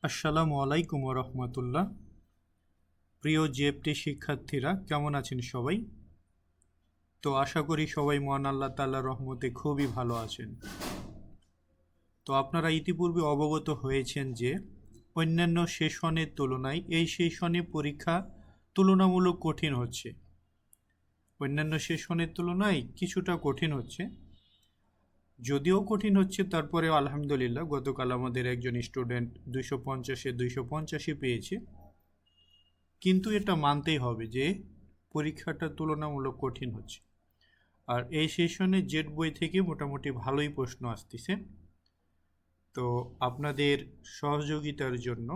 আসসালামু আলাইকুম রহমতুল্লাহ। প্রিয় জেএফটি শিক্ষার্থীরা কেমন আছেন সবাই? তো আশা করি সবাই মহান আল্লাহ তাআলার রহমতে খুবই ভালো আছেন। তো আপনারা ইতিপূর্বে অবগত হয়েছেন যে অন্যান্য সেশনের তুলনায় এই সেশনে পরীক্ষা তুলনামূলক কঠিন হচ্ছে। অন্যান্য সেশনের তুলনায় কিছুটা কঠিন হচ্ছে, যদিও কঠিন হচ্ছে তারপরেও আলহামদুলিল্লাহ গতকাল আমাদের একজন স্টুডেন্ট 250-এ 285 পেয়েছে। কিন্তু এটা মানতেই হবে যে পরীক্ষাটা তুলনামূলক কঠিন হচ্ছে। আর এই সেশনে জেট বই থেকে মোটামুটি ভালোই প্রশ্ন আসতেছে। তো আপনাদের সহযোগিতার জন্য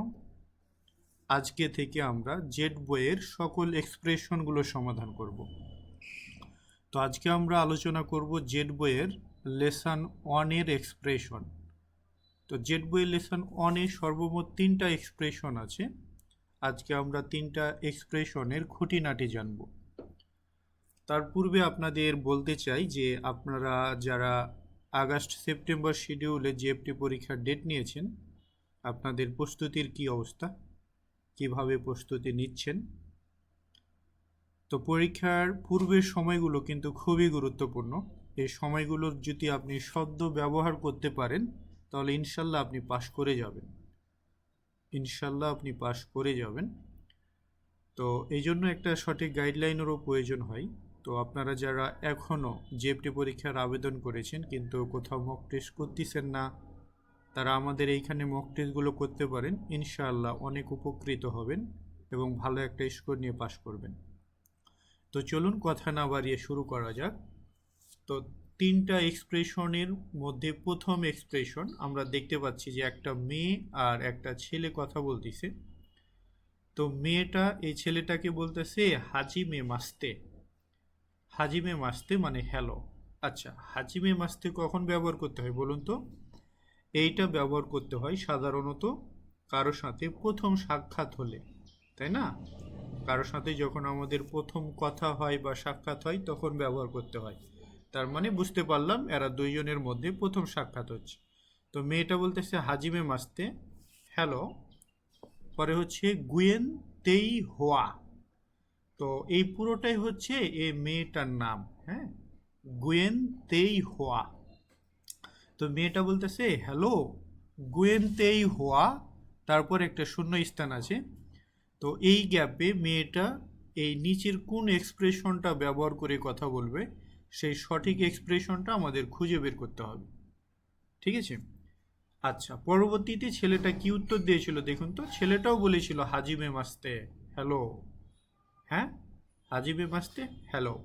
আজকে থেকে আমরা জেট বইয়ের সকল এক্সপ্রেশনগুলো সমাধান করব। তো আজকে আমরা আলোচনা করব জেট বইয়ের লেসন 1-এর এক্সপ্রেশন। তো জেট বইয়ের লেসন 1-এ সর্বমোট 3টা এক্সপ্রেশন আছে। আজকে আমরা 3টা এক্সপ্রেশনের খুঁটিনাটি জানব। তার পূর্বে আপনাদের বলতে চাই যে আপনারা যারা আগস্ট সেপ্টেম্বর শিডিউলে জেএফটি পরীক্ষার ডেট নিয়েছেন, আপনাদের প্রস্তুতির কি অবস্থা, কিভাবে প্রস্তুতি নিচ্ছেন। তো পরীক্ষার পূর্বের সময়গুলো কিন্তু খুবই গুরুত্বপূর্ণ। এই সময়গুলোর যদি আপনি সদ্য ব্যবহার করতে পারেন তাহলে ইনশাল্লাহ আপনি পাশ করে যাবেন। ইনশাল্লাহ আপনি পাশ করে যাবেন। তো এই জন্য একটা সঠিক গাইডলাইনেরও প্রয়োজন হয়। তো আপনারা যারা এখনও জেএফটি পরীক্ষার আবেদন করেছেন কিন্তু কোথাও মক টেস্ট করতেছেন না, তারা আমাদের এইখানে মক টেস্টগুলো করতে পারেন। ইনশাআল্লাহ অনেক উপকৃত হবেন এবং ভালো একটা স্কোর নিয়ে পাশ করবেন। তো চলুন কথা না বাড়িয়ে শুরু করা যাক। তো 3টা এক্সপ্রেশনের মধ্যে প্রথম এক্সপ্রেশন আমরা দেখতে পাচ্ছি যে একটা মেয়ে আর একটা ছেলে কথা বলতেছে। তো মেয়েটা এই ছেলেটাকে বলতেছে হাজিমে মাস্তে। হাজিমে মাস্তে মানে হ্যালো। আচ্ছা, হাজিমে মাস্তে কখন ব্যবহার করতে হয় বলুন তো? এইটা ব্যবহার করতে হয় সাধারণত কারোর সাথে প্রথম সাক্ষাৎ হলে, তাই না? কারোর সাথে যখন আমাদের প্রথম কথা হয় বা সাক্ষাৎ হয় তখন ব্যবহার করতে হয়। তার মানে বুঝতে পারলাম এরা দুইজনের মধ্যে প্রথম সাক্ষাৎ হচ্ছে। তো মেয়েটা বলতেছে হাজিমে মাস্তে হ্যালো, পরে হচ্ছে গুয়েন তেই হোয়া। তো এই পুরোটাই হচ্ছে এই মেয়েটার নাম। হ্যাঁ, গুয়েন তেই হোয়া। তো মেয়েটা বলতেছে হ্যালো গুয়েন তেই হোয়া, তারপর একটা শূন্য স্থান আছে। তো এই গ্যাপে মেয়েটা এই নিচের কোন এক্সপ্রেশনটা ব্যবহার করে কথা বলবে সেই সঠিক এক্সপ্রেশনটা আমাদের খুঁজে বের করতে হবে। ঠিক আছে? আচ্ছা, পরবর্তীতে ছেলেটা কি উত্তর দিয়েছিল দেখুন তো। ছেলেটাও বলেছিল হাজিমে মাস্তে হ্যালো। হ্যাঁ, হাজিমে মাস্তে হ্যালো।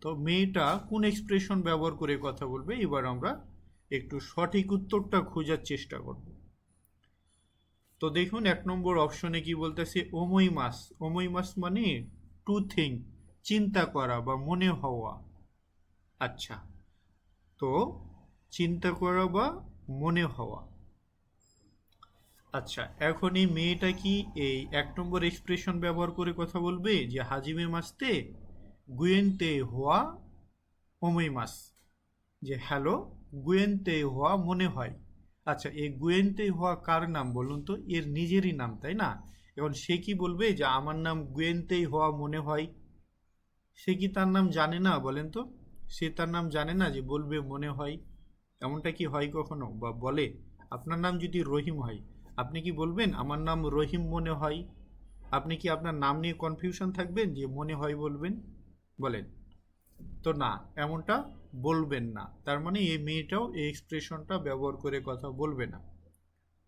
তো মেয়েটা কোন এক্সপ্রেশন ব্যবহার করে কথা বলবে এবার আমরা একটু সঠিক উত্তরটা খোঁজার চেষ্টা করব। তো দেখুন 1 নম্বর অপশনে কি বলতেছে ওমই মাস। ওমই মাস মানে টু থিঙ্ক, চিন্তা করা বা মনে হওয়া। আচ্ছা, তো চিন্তা করা বা মনে হওয়া। আচ্ছা, এখন এই মেয়েটা কি এই 1 নম্বর এক্সপ্রেশন ব্যবহার করে কথা বলবে যে হাজিমে মাসতে গুয়েনতে হওয়া ওমই মাস, যে হ্যালো গুয়েনতে হওয়া মনে হয়। আচ্ছা, এই গুয়েনতে হওয়া কার নাম বলুন তো? এর নিজেরই নাম, তাই না? এখন সে কি বলবে যে আমার নাম গুয়েনতেই হওয়া মনে হয়? সে কি তার নাম জানে না বলেন তো? সে তার নাম জানে না যে বলবে মনে হয়? এমনটা কি হয় কখনো বা বলে? আপনার নাম যদি রহিম হয়, আপনি কি বলবেন আমার নাম রহিম মনে হয়? আপনি কি আপনার নাম নিয়ে কনফিউশন থাকবেন যে মনে হয় বলবেন? বলেন তো না, এমনটা বলবেন না। তার মানে এই মেয়েটাও এই এক্সপ্রেশনটা ব্যবহার করে কথা বলবে না।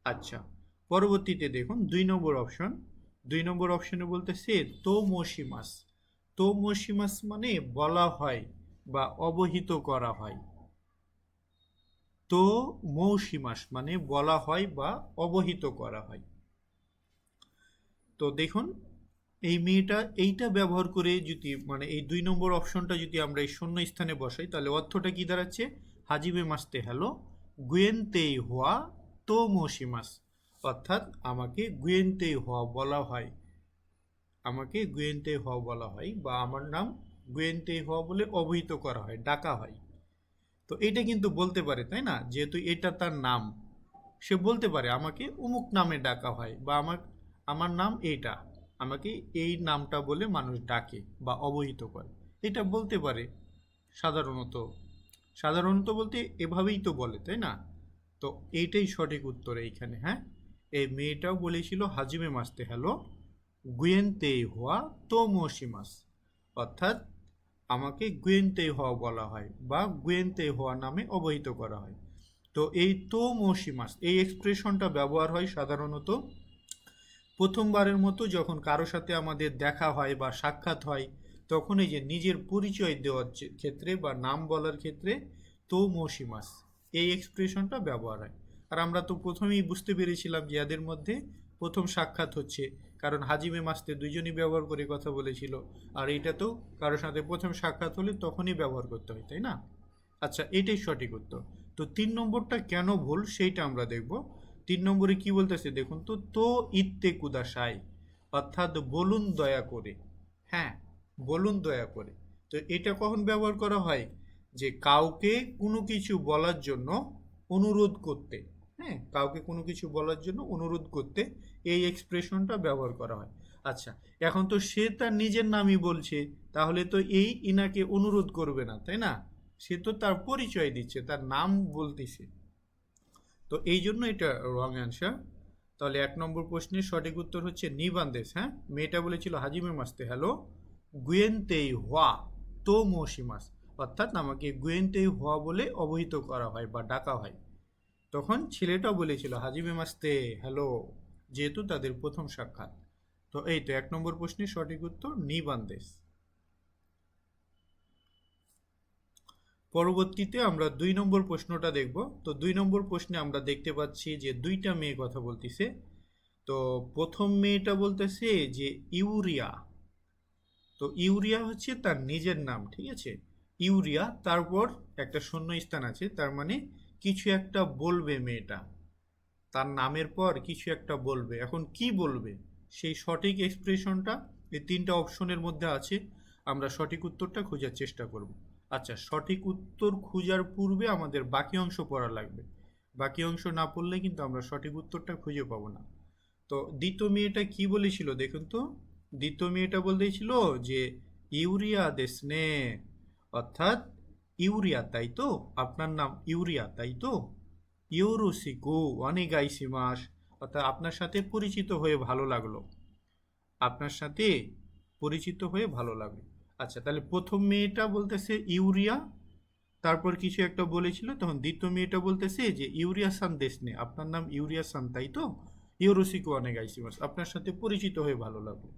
আচ্ছা, পরবর্তীতে দেখুন 2 নম্বর অপশন। 2 নম্বর অপশনে বলতেছে তো মসিমাস। তো মসিমাস মানে বলা হয় বা অবহিত করা হয়। তো মৌসিমাস মানে বলা হয় বা অবহিত করা হয়। তো দেখুন এই মেয়েটা এইটা ব্যবহার করে যদি মানে এই 2 নম্বর অপশনটা যদি আমরা এই শূন্য স্থানে বসাই তাহলে অর্থটা কি দাঁড়াচ্ছে? হাজিবে মাসতে হ্যালো গুয়েনতেই হওয়া তো মৌসিমাস। অর্থাৎ আমাকে গুয়েনতেই হওয়া বলা হয়, আমাকে গুয়েনতেই হওয়া বলা হয় বা আমার নাম গুয়েনতেই হওয়া বলে অবহিত করা হয়, ডাকা হয়। তো এটা কিন্তু বলতে পারে, তাই না? যেহেতু এটা তার নাম, সে বলতে পারে আমাকে অমুক নামে ডাকা হয়, বা আমার নাম এইটা, আমাকে এই নামটা বলে মানুষ ডাকে বা অবহিত করে, এটা বলতে পারে। সাধারণত সাধারণত বলতে এভাবেই তো বলে, তাই না? তো এইটাই সঠিক উত্তর এইখানে। হ্যাঁ, এই মেয়েটাও বলেছিল হাজিমে মাসতে হ্যালো গুয়েন্তে হওয়া তো মৌসিমাস, অর্থাৎ আমাকে গুয়েন্তে হওয়া বলা হয় বা গুয়েন্তে হওয়া নামে অবহিত করা হয়। তো এই তো মৌসিমাস এই এক্সপ্রেশনটা ব্যবহার হয় সাধারণত প্রথমবারের মতো যখন কারো সাথে আমাদের দেখা হয় বা সাক্ষাৎ হয়, তখন এই যে নিজের পরিচয় দেওয়ার ক্ষেত্রে বা নাম বলার ক্ষেত্রে তো মৌসিমাস এই এক্সপ্রেশনটা ব্যবহার হয়। আর আমরা তো প্রথমেই বুঝতে পেরেছিলাম যে এদের মধ্যে প্রথম সাক্ষাৎ হচ্ছে, কারণ হাজিমে মাস্তে দুইজনই ব্যবহার করে কথা বলেছিল, আর এইটা তো কারোর সাথে প্রথম সাক্ষাৎ হলে তখনই ব্যবহার করতে হয়, তাই না? আচ্ছা, এটাই সঠিক উত্তর। তো 3 নম্বরটা কেন ভুল সেইটা আমরা দেখব। 3 নম্বরে কি বলতেছে দেখুন তো, তো ইত্তে কুদাসাই, অর্থাৎ বলুন দয়া করে। হ্যাঁ, বলুন দয়া করে। তো এটা কখন ব্যবহার করা হয়? যে কাউকে কোনো কিছু বলার জন্য অনুরোধ করতে, হ্যাঁ, কাউকে কোনো কিছু বলার জন্য অনুরোধ করতে এই এক্সপ্রেশনটা ব্যবহার করা হয়। আচ্ছা, এখন তো সে তার নিজের নামই বলছে, তাহলে তো এই ইনাকে অনুরোধ করবে না, তাই না? সে তো তার পরিচয় দিচ্ছে, তার নাম বলতেছে। তো এই জন্য এটা রং অ্যান্সার। তাহলে 1 নম্বর প্রশ্নের সঠিক উত্তর হচ্ছে নিবান্দেশ। হ্যাঁ, মেয়েটা বলেছিল হাজিমে মাসতে হ্যালো গুয়েন্তেই হওয়া তো মৌসিমাস, অর্থাৎ আমাকে গুয়েন্তেই হওয়া বলে অবহিত করা হয় বা ডাকা হয়। তখন ছেলেটাও বলেছিল হাজিমে মাসতে হ্যালো, যেহেতু তাদের প্রথম সাক্ষাৎ। তো এই তো 1 নম্বর প্রশ্নের সঠিক উত্তর নিবান্দেশ। পরবর্তীতে আমরা 2 নম্বর প্রশ্নটা দেখব। তো 2 নম্বর প্রশ্নে আমরা দেখতে পাচ্ছি যে দুইটা মেয়ে কথা বলতেছে। তো প্রথম মেয়েটা বলতেছে যে ইউরিয়া। তো ইউরিয়া হচ্ছে তার নিজের নাম, ঠিক আছে? ইউরিয়া, তারপর একটা শূন্যস্থান আছে, তার মানে কিছু একটা বলবে মেয়েটা, তার নামের পর কিছু একটা বলবে। এখন কি বলবে সেই সঠিক এক্সপ্রেশনটা এই 3টা অপশনের মধ্যে আছে, আমরা সঠিক উত্তরটা খোঁজার চেষ্টা করব। আচ্ছা, সঠিক উত্তর খোঁজার পূর্বে আমাদের বাকি অংশ পড়া লাগবে, বাকি অংশ না পড়লে কিন্তু আমরা সঠিক উত্তরটা খুঁজে পাবো না। তো দ্বিতীয় মেয়েটা কি বলেছিল দেখুন তো, দ্বিতীয় মেয়েটা বলতেছিল যে ইউরিয়া দেশনে, অর্থাৎ ইউরিয়া তাই তো, আপনার নাম ইউরিয়া তাই তো, ইউরুসিকু অনেগাইসিমাস, অর্থাৎ আপনার সাথে পরিচিত হয়ে ভালো লাগলো, আপনার সাথে পরিচিত হয়ে ভালো লাগলো। আচ্ছা, তাহলে প্রথম মেয়েটা বলতেছে ইউরিয়া, তারপর কিছু একটা বলেছিল, তখন দ্বিতীয় মেয়েটা বলতেছে যে ইউরিয়া সান দেশনে, আপনার নাম ইউরিয়া সান তাই তো, ইউরুসিকু অনেগাইসিমাস, আপনার সাথে পরিচিত হয়ে ভালো লাগলো।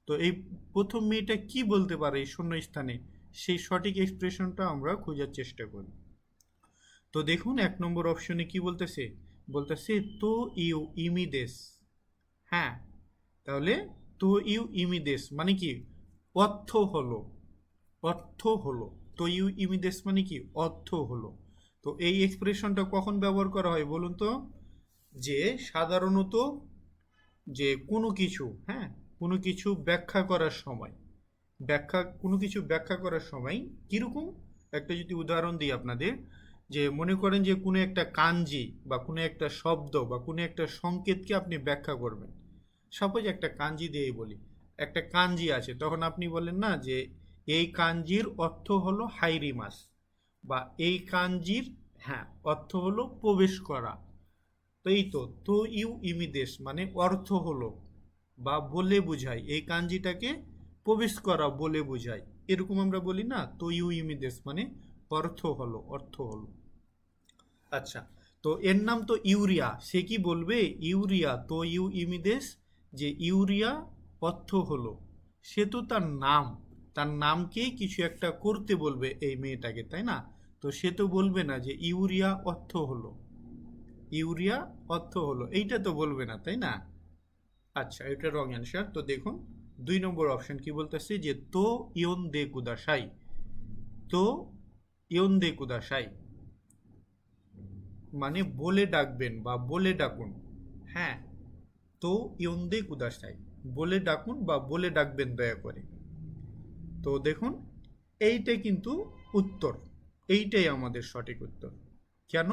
তো এই প্রথম মেয়েটা কি বলতে পারে এই শূন্য স্থানে, সেই সঠিক এক্সপ্রেশনটা আমরা খোঁজার চেষ্টা করি। তো দেখুন 1 নম্বর অপশনে কি বলতেছে, বলতেছে তো ইউ ইমিদেশ। হ্যাঁ, তাহলে তো ইউ ইমিদেশ মানে কি? অর্থ হলো, অর্থ হলো। তো ইউ ইমিদেশ মানে কি? অর্থ হলো। তো এই এক্সপ্রেশনটা কখন ব্যবহার করা হয় বলুন তো? যে সাধারণত যে কোনো কিছু, হ্যাঁ, কোনো কিছু ব্যাখ্যা করার সময়, কোনো কিছু ব্যাখ্যা করার সময় কীরকম, একটা যদি উদাহরণ দিই আপনাদের, যে মনে করেন যে কোনো একটা কাঞ্জি বা কোনো একটা শব্দ বা কোনো একটা সংকেতকে আপনি ব্যাখ্যা করবেন। সাপোজ একটা কাঞ্জি দিয়ে বলি, একটা কাঞ্জি আছে, তখন আপনি বলেন না যে এই কাঞ্জির অর্থ হলো হাইরি মাছ, বা এই কাঞ্জির, হ্যাঁ, অর্থ হলো প্রবেশ করা। তো এই তো ইউ ইমিদেশ মানে অর্থ হলো বা বলে বুঝাই, এই কাঞ্জিটাকে প্রবেশ করা বলে বুঝাই, এরকম আমরা বলি না, তো ইউ ইমিদেশ মানে অর্থ হলো, অর্থ হলো। আচ্ছা, তো এর নাম তো ইউরিয়া, সে কি বলবে ইউরিয়া তো ইউ ইমিদেশ, যে ইউরিয়া অর্থ হলো, সে তো তার নাম, তার নামকেই কিছু একটা করতে বলবে এই মেয়েটাকে, তাই না? তো সে তো বলবে না যে ইউরিয়া অর্থ হলো, ইউরিয়া অর্থ হলো, এইটা তো বলবে না, তাই না? আচ্ছা, এটা রং অ্যান্সার। তো দেখুন 2 নম্বর অপশন কি বলতেছে, যে তো ইয়ন দে কুদাসাই, তো ইয়ন দে কুদাসাই মানে বলে ডাকবেন বা বলে ডাকুন। হ্যাঁ, তো ইয়ন দে কুদাসাই বলে ডাকুন বা বলে ডাকবেন দয়া করে। তো দেখুন এইটাই কিন্তু উত্তর, এইটাই আমাদের সঠিক উত্তর। কেন?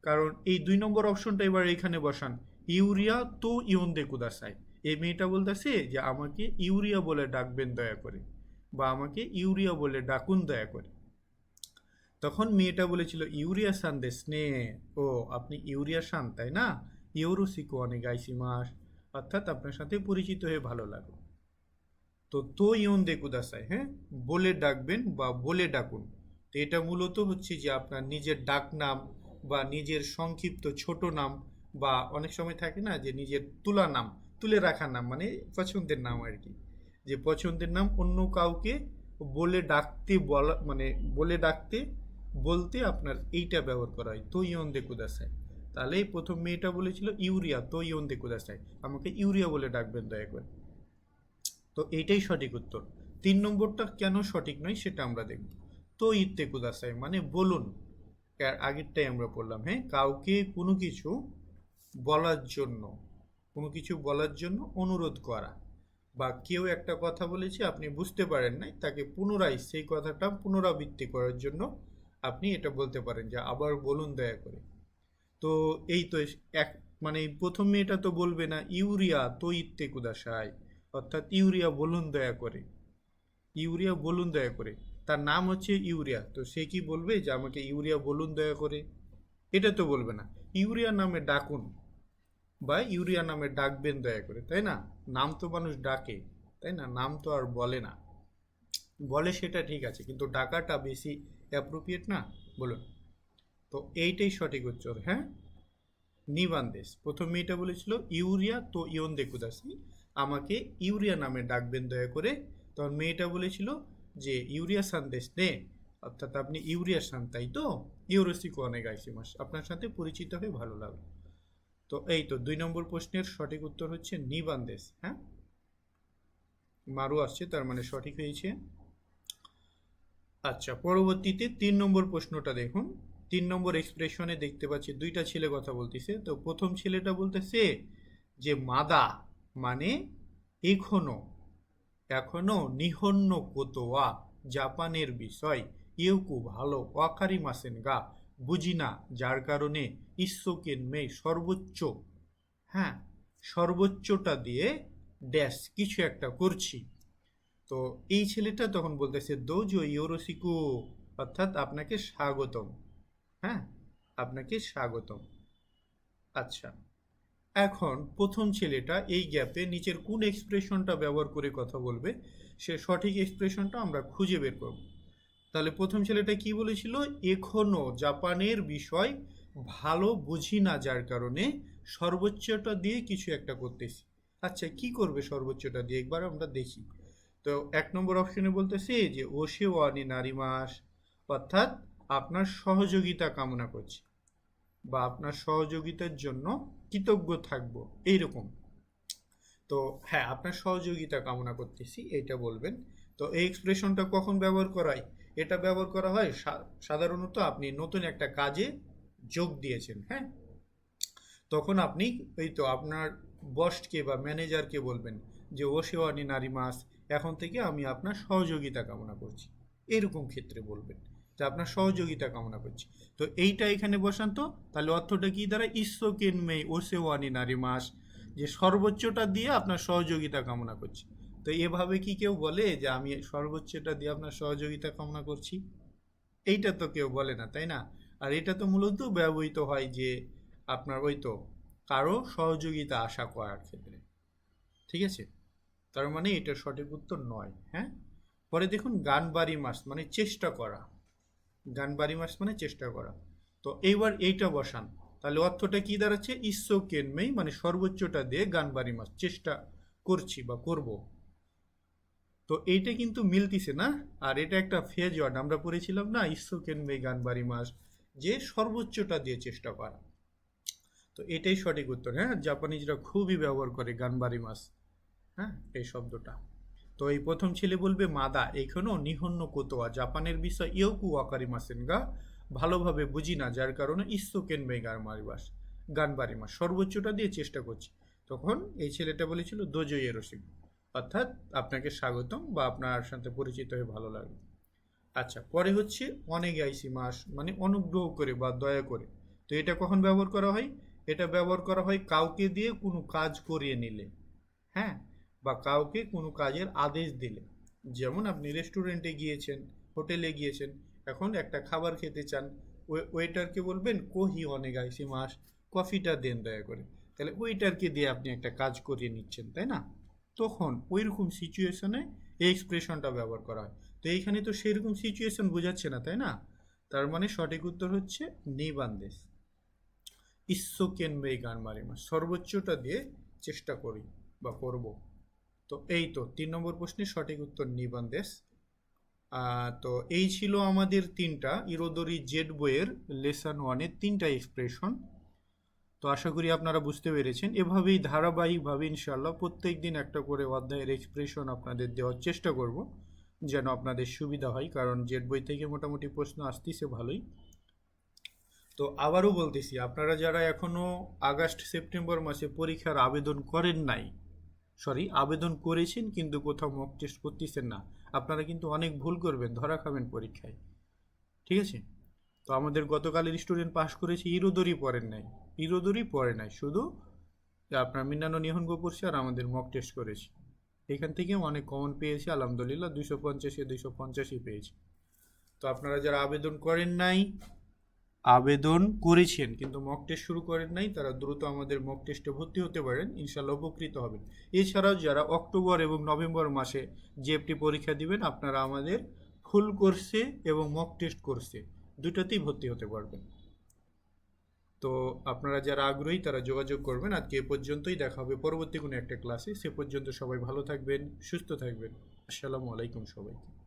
কারণ এই 2 নম্বর অপশনটা এবার এখানে বসান, ইউরিয়া তো ইয়ন্দে কুদাসাই। এই মেয়েটা বলতেছে যে আমাকে ইউরিয়া বলে ডাকবেন দয়া করে, বা আমাকে ইউরিয়া বলে ডাকুন দয়া করে। তখন মেয়েটা বলেছিল ইউরিয়া সান দে স্নে, ও আপনি ইউরিয়া সান তাই না, ইউরোসিকো অনেক আইসিমাস, অর্থাৎ আপনার সাথে পরিচিত হয়ে ভালো লাগলো। তো ইয়ন্দে কুদাসাই, হ্যাঁ, বলে ডাকবেন বা বলে ডাকুন। তো এটা মূলত হচ্ছে যে আপনার নিজের ডাক নাম বা নিজের সংক্ষিপ্ত ছোট নাম, বা অনেক সময় থাকে না যে নিজের তুলা নাম, তুলে রাখা নাম, মানে পছন্দের নাম আর কি, যে পছন্দের নাম অন্য কাউকে বলে ডাকতে বলা, মানে বলে ডাকতে বলতে আপনার এইটা ব্যবহার করা হয়, তো ইয়ন্দে কুদাসাই। তাহলে এই প্রথম মেয়েটা বলেছিল ইউরিয়া তো ইয়ন্দে কুদাসাই, আমাকে ইউরিয়া বলে ডাকবেন দয়া করে। তো এইটাই সঠিক উত্তর। 3 নম্বরটা কেন সঠিক নয় সেটা আমরা দেখব। তো ইত্তে কুদাসাই মানে বলুন, এর আগেরটাই আমরা পড়লাম, হ্যাঁ, কাউকে কোনো কিছু বলার জন্য, কোনো কিছু বলার জন্য অনুরোধ করা, বা কেউ একটা কথা বলেছে আপনি বুঝতে পারেন নাই, তাকে পুনরায় সেই কথাটা পুনরাবৃত্তি করার জন্য আপনি এটা বলতে পারেন যে আবার বলুন দয়া করে। তো এই তো এক, মানে প্রথম মেয়েটা তো বলবে না ইউরিয়া তো ইত্তে কুদাসাই, অর্থাৎ ইউরিয়া বলুন দয়া করে, ইউরিয়া বলুন দয়া করে, তার নাম হচ্ছে ইউরিয়া, তো সে কি বলবে যে আমাকে ইউরিয়া বলুন দয়া করে? এটা তো বলবে না। ইউরিয়া নামে ডাকুন বা ইউরিয়া নামে ডাকবেন দয়া করে, তাই না? নাম তো মানুষ ডাকে, তাই না? নাম তো আর বলে না, বলে সেটা ঠিক আছে, কিন্তু ডাকাটা বেশি অ্যাপ্রোপ্রিয়েট না, বলুন। তো এইটাই সঠিক উত্তর, হ্যাঁ। নিবান্দেশ, প্রথম মেয়েটা বলেছিল ইউরিয়া তো ইয়ন্দে কুদাসি, আমাকে ইউরিয়া নামে ডাকবেন দয়া করে। তখন মেয়েটা বলেছিল যে ইউরিয়া সান্দেশ নে, অর্থাৎ আপনি ইউরিয়া সান তাই তো, ইউরোসিকো অনেক আইসিমাস, আপনার সাথে পরিচিত হয়ে ভালো লাগলো। তো এই তো 2 নম্বর প্রশ্নের সঠিক উত্তর হচ্ছে নিবান্দেশ, হ্যাঁ, মারু আসছে, তার মানে সঠিক হয়েছে। আচ্ছা, পরবর্তীতে 3 নম্বর প্রশ্নটা দেখুন। 3 নম্বর এক্সপ্রেশনে দেখতে পাচ্ছি 2টা ছেলে কথা বলতেছে। তো প্রথম ছেলেটা বলতেছে যে মাদা মানে এখনো, এখনো, নিহন্য কোতোয়া জাপানের বিষয়, ইউকু ভালো ওয়াকারি মাসেন গা বুঝি না, যার কারণে ইস্সোকেন মে সর্বোচ্চ, হ্যাঁ, সর্বোচ্চটা দিয়ে ড্যাশ কিছু একটা করছি। তো এই ছেলেটা তখন বলতেছে দোজো ইয়োরোসিকু, অর্থাৎ আপনাকে স্বাগতম, হ্যাঁ, আপনাকে স্বাগতম। আচ্ছা, এখন প্রথম ছেলেটা এই গ্যাপে নিচের কোন এক্সপ্রেশনটা ব্যবহার করে কথা বলবে, সে সঠিক এক্সপ্রেশনটা আমরা খুঁজে বের করব। তাহলে প্রথম ছেলেটা কি বলেছিল, এখনো জাপানের বিষয় ভালো বুঝি না, যার কারণে সর্বোচ্চটা দিয়ে কিছু একটা করতেছি। আচ্ছা, কি করবে সর্বোচ্চটা দিয়ে, একবার আমরা দেখি। তো 1 নম্বর অপশনে বলতেছে যে ওশে ওয়ানি নারিমাস, অর্থাৎ আপনার সহযোগিতা কামনা করছি, বা আপনার সহযোগিতার জন্য কৃতজ্ঞ থাকব, এইরকম। তো হ্যাঁ, আপনার সহযোগিতা কামনা করতেছি, এইটা বলবেন। তো এই এক্সপ্রেশনটা কখন ব্যবহার করা হয়? এটা ব্যবহার করা হয় সাধারণত আপনি নতুন একটা কাজে যোগ দিয়েছেন, হ্যাঁ, তখন আপনি এই তো আপনার বসকে বা ম্যানেজারকে বলবেন যে ও সেওয়ানি নারী মাস, এখন থেকে আমি আপনার সহযোগিতা কামনা করছি, এরকম ক্ষেত্রে বলবেন যে আপনার সহযোগিতা কামনা করছি। তো এইটা এখানে বসান, তো তাহলে অর্থটা কি দাঁড়ায়, ইস্সোকেন মেই ও সেওয়ানি নারী মাস, যে সর্বোচ্চটা দিয়ে আপনার সহযোগিতা কামনা করছি। তো এভাবে কি কেউ বলে যে আমি সর্বোচ্চটা দিয়ে আপনার সহযোগিতা কামনা করছি? এইটা তো কেউ বলে না, তাই না? আর এটা তো মূলত ব্যবহৃত হয় যে আপনার ওই তো কারো সহযোগিতা আশা করার ক্ষেত্রে, ঠিক আছে? তার মানে এটা সঠিক উত্তর নয়, হ্যাঁ। পরে দেখুন গানবাড়ি মাস মানে চেষ্টা করা, গানবাড়ি মাস মানে চেষ্টা করা। তো এইবার এইটা বসান, তাহলে অর্থটা কি দাঁড়াচ্ছে, ইস্সো কেনমেই মানে সর্বোচ্চটা দিয়ে গানবাড়ি মাস চেষ্টা করছি বা করব। তো এইটা কিন্তু মিলতিছে না, আর এটা একটা ফেজ ওয়ার্ড, আমরা পড়েছিলাম না ইস্সো কেনমেই গানবাড়ি মাস, যে সর্বোচ্চটা দিয়ে চেষ্টা করা। তো এটাই সঠিক উত্তর, হ্যাঁ, জাপানিজরা খুবই ব্যবহার করে গানবাড়ি মাস, হ্যাঁ, এই শব্দটা। তো এই প্রথম ছেলে বলবে মাদা এখনো নিহন্য কোতোয়া জাপানের বিষয় ইয়োকু ওয়াকারি মাসেন গা, ভালোভাবে বুঝি না, যার কারণে ইস্তোকেন মে গানবারিমাস, গানবারিমাস সর্বোচ্চটা দিয়ে চেষ্টা করছি। তখন এই ছেলেটা বলেছিল দোজো ইয়েরোসিক, অর্থাৎ আপনাকে স্বাগতম বা আপনার সাথে পরিচিত হয়ে ভালো লাগলো। আচ্ছা, পরে হচ্ছে অনেগাইসি মাস মানে অনুগ্রহ করে বা দয়া করে। তো এটা কখন ব্যবহার করা হয়? এটা ব্যবহার করা হয় কাউকে দিয়ে কোনো কাজ করিয়ে নিলে, হ্যাঁ, বা কাউকে কোনো কাজের আদেশ দিলে। যেমন আপনি রেস্টুরেন্টে গিয়েছেন, হোটেলে গিয়েছেন, এখন একটা খাবার খেতে চান, ওয়েটারকে বলবেন কোহি অনেগা ইসি মাস, কফিটা দেন দয়া করে। তাহলে ওয়েটারকে দিয়ে আপনি একটা কাজ করিয়ে নিচ্ছেন, তাই না? তখন ওই রকম সিচুয়েশনে এই এক্সপ্রেশনটা ব্যবহার করা হয়। তো এইখানে তো সেরকম সিচুয়েশন বোঝাচ্ছে না, তাই না? তার মানে সঠিক উত্তর হচ্ছে নিবান্দেশ। ঈশ্বকেন গান মারিমা, সর্বোচ্চটা দিয়ে চেষ্টা করি বা করব। তো এই তো 3 নম্বর প্রশ্নের সঠিক উত্তর নিবান্দেশ। তো এই ছিল আমাদের তিনটা ইরোদরি জেড বইয়ের লেসন ওয়ানের তিনটা এক্সপ্রেশন। তো আশা করি আপনারা বুঝতে পেরেছেন। এভাবেই ধারাবাহিকভাবে ইনশাল্লাহ প্রত্যেক দিন একটা করে অধ্যায়ের এক্সপ্রেশন আপনাদের দেওয়ার চেষ্টা করব, যেন আপনাদের সুবিধা হয়, কারণ জেড বই থেকে মোটামুটি প্রশ্ন আসতেছে ভালোই। তো আবারও বলতেছি, আপনারা যারা এখনও আগস্ট সেপ্টেম্বর মাসে পরীক্ষার আবেদন করেন নাই, আবেদন করেছেন কিন্তু কোথাও মক টেস্ট করতেছেন না, আপনারা কিন্তু অনেক ভুল করবেন, ধরা খাবেন পরীক্ষায়, ঠিক আছে? তো আমাদের গতকালের স্টুডেন্ট পাস করেছে, ইরোদরি পড়ে নাই, শুধু আপনার মিন্নানো নিহনগো পড়ছে আর আমাদের মক টেস্ট করেছে। এখান থেকে অনেক কমন পেয়েছে আলহামদুলিল্লাহ, 250-এ 250-ই পেয়েছে। তো আপনারা যারা আবেদন করেন নাই, আবেদন করেছেন কিন্তু মক টেস্ট শুরু করেন নাই, তারা দ্রুত আমাদের মক টেস্টে ভর্তি হতে পারেন, ইনশাল্লাহ উপকৃত হবেন। এছাড়াও যারা অক্টোবর এবং নভেম্বর মাসে জিএফটি পরীক্ষা দিবেন, আপনারা আমাদের ফুল কোর্সে এবং মক টেস্ট কোর্সে দুটাতেই ভর্তি হতে পারবেন। তো আপনারা যারা আগ্রহী তারা যোগাযোগ করবেন। আজকে এ পর্যন্তই, দেখা হবে পরবর্তী কোনো একটা ক্লাসে। সে পর্যন্ত সবাই ভালো থাকবেন, সুস্থ থাকবেন। আসসালামু আলাইকুম সবাইকে।